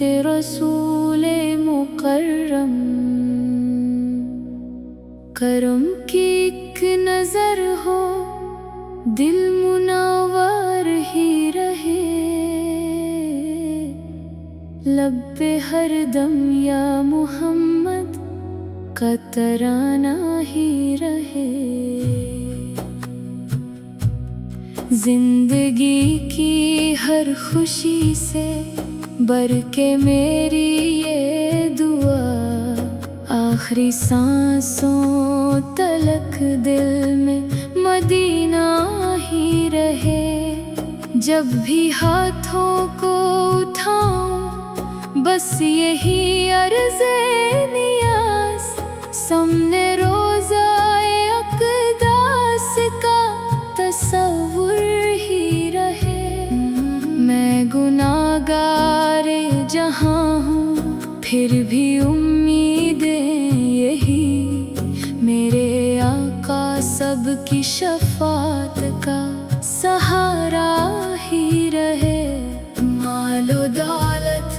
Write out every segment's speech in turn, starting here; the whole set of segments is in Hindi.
उम्मत रसूले मुकर्रम। करम की एक नजर हो, दिल मुनव्वर ही रहे। लब पे हरदम या मोहम्मद का तराना ही रहे। जिंदगी की हर खुशी से बढ़ के मेरी ये दुआ, आखिरी सांसों तलक दिल में मदीना ही रहे। जब भी हाथों को उठाऊं बस यही अर्ज़े नियाज़, सामने रोज़ाए अक़दास का तसव्वुर ही रहे। मैं गुनाहगार जहाँ हूँ फिर भी उम्मीदें यही, मेरे आका सबकी शफ़ाअत का सहारा ही रहे। मालो दौलत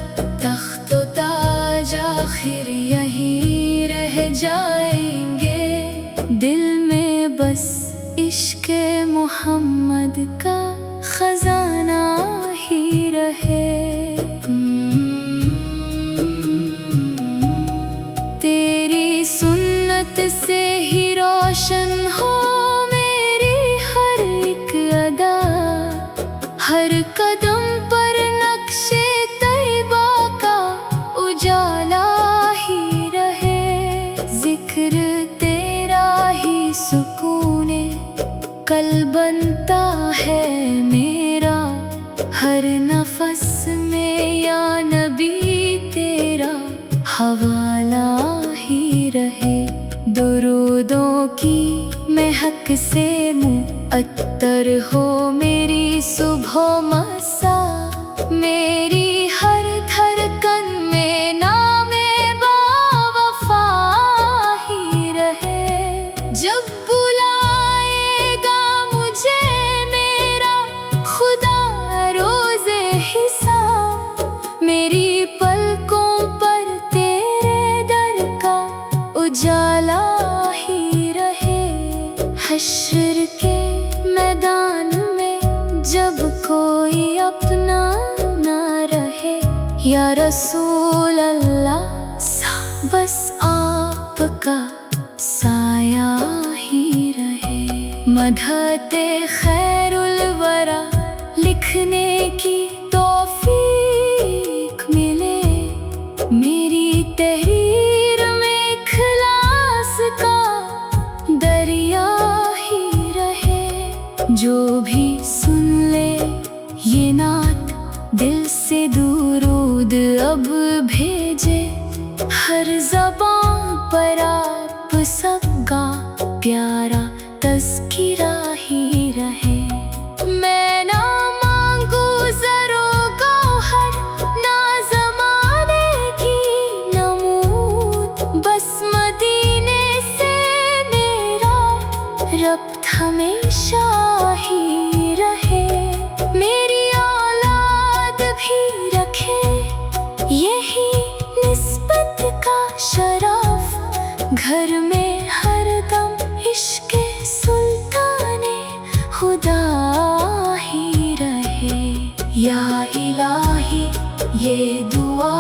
तख्त व ताज आखिर यही रह जाएंगे, दिल में बस इश्क़ मोहम्मद का खजाना ही रहे। तेरी सुन्नत से ही रोशन हो मेरी हर एक अदा, हर कदम पर नक्शे तैबा का उजाला ही रहे। जिक्र तेरा ही सुकूने कल बनता है मेरा, हर नफस में या नबी तेरा हवाला ही रहे। दुरूदों की महक से मुअत्तर हो मेरी सुबह मसा, मेरी हर धड़कन में नामे बावफा ही रहे। जब बुलाएगा मुझे मेरा खुदा रोज़े हिसाब, मेरी पलकों पर तेरे दर का उजाला ही रहे। हश्र के मैदान में जब कोई अपना ना रहे, या रसूल अल्लाह बस आपका साया ही रहे। मदहते खैरुल वरा लिखने की तौफीक मिले, मेरी तहरीर में इखलास का दरिया ही रहे। जो भी सुन ले ये नात दिल से दुरूद अब भेजे, हर ज़बान पर आप सबका प्यारा तज़किरा ही रहे। मैं ना मांगू ज़रो गौहर, ना ज़माने की नमूद, बस मदीने से मेरा रब्त हमेशा ही रहे। मेरी औलाद भी रखे यही निस्बत का शरफ, घर में हरदम इश्क़ सुल्ताने खुदा ही रहे। या इलाही ये दुआ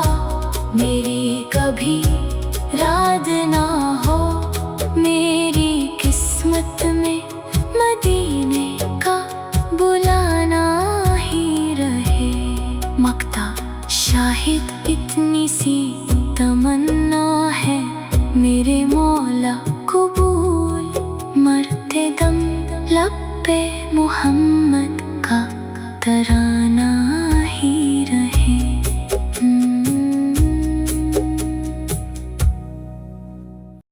मेरी कभी राद ना हो, मेरी किस्मत में मदीने का बुलाना ही रहे। मक्ता शाहिद इतनी सी तमन्ना है मेरे मौला कबूल, मरते दम लब पे मोहम्मद का तराना